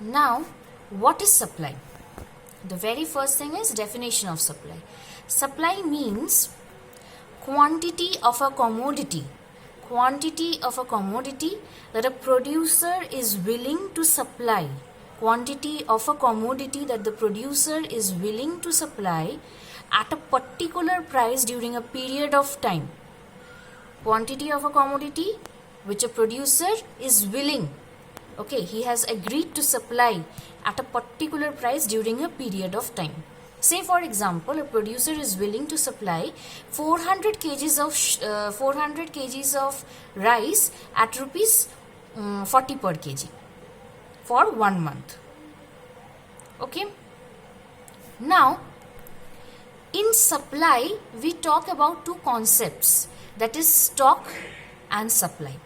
Now, what is supply? The very first thing is definition of supply. Supply means quantity of a commodity. Quantity of a commodity that a producer is willing to supply. Quantity of a commodity that the producer is willing to supply at a particular price during a period of time. Quantity of a commodity which a producer is willing, okay, he has agreed to supply at a particular price during a period of time. Say for example, a producer is willing to supply 400 kgs of rice at rupees 40 per kg for 1 month. Okay. Now, in supply, we talk about two concepts, that is stock and supply.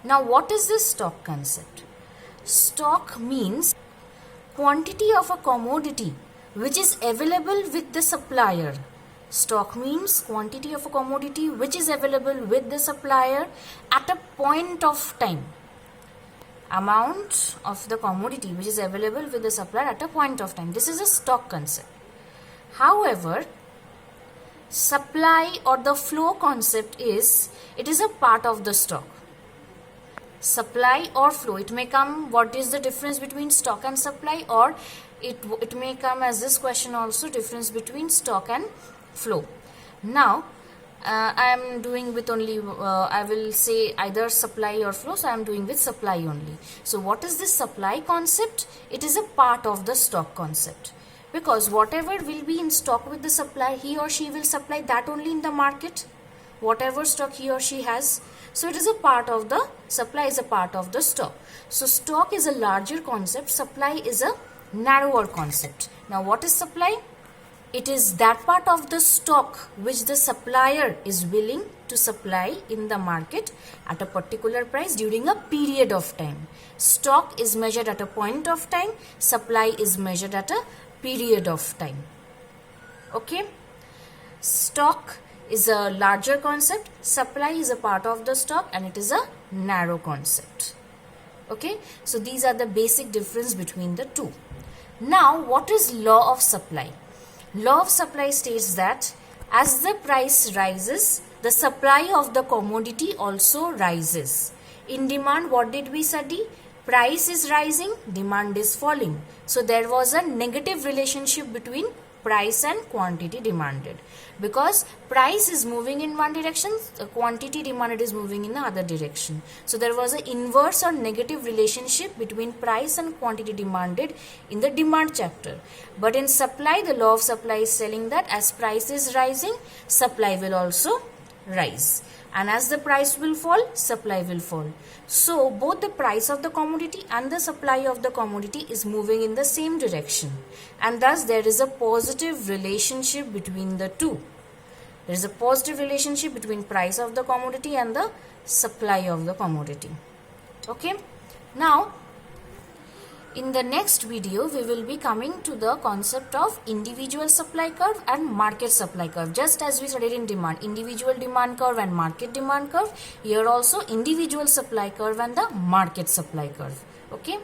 Now, what is this stock concept? Stock means quantity of a commodity which is available with the supplier. Stock means quantity of a commodity which is available with the supplier at a point of time. Amount of the commodity which is available with the supplier at a point of time. This is a stock concept. However, supply or the flow concept is, it is a part of the stock. Supply or flow, it may come, what is the difference between stock and supply, or it may come as this question also, difference between stock and flow. Now, I am doing with only, I will say either supply or flow, so I am doing with supply only. So what is this supply concept? It is a part of the stock concept. Because whatever will be in stock with the supplier, he or she will supply that only in the market, whatever stock he or she has. So it is a part of the, supply is a part of the stock. So stock is a larger concept, supply is a narrower concept. Now what is supply? It is that part of the stock which the supplier is willing to supply in the market at a particular price during a period of time. Stock is measured at a point of time, supply is measured at a period of time. Okay? Stock is a larger concept, supply is a part of the stock, and it is a narrow concept. Okay? So these are the basic difference between the two. Now, what is law of supply? Law of supply states that as the price rises, the supply of the commodity also rises. In demand, what did we study? Price is rising, demand is falling. So there was a negative relationship between price and quantity demanded, because price is moving in one direction, quantity demanded is moving in the other direction. So there was an inverse or negative relationship between price and quantity demanded in the demand chapter. But in supply, the law of supply is telling that as price is rising, supply will also rise, and as the price will fall, supply will fall. So both the price of the commodity and the supply of the commodity is moving in the same direction, and thus there is a positive relationship between the two. There is a positive relationship between price of the commodity and the supply of the commodity. Okay. Now, in the next video, we will be coming to the concept of individual supply curve and market supply curve. Just as we studied in demand, individual demand curve and market demand curve, here also individual supply curve and the market supply curve. Okay.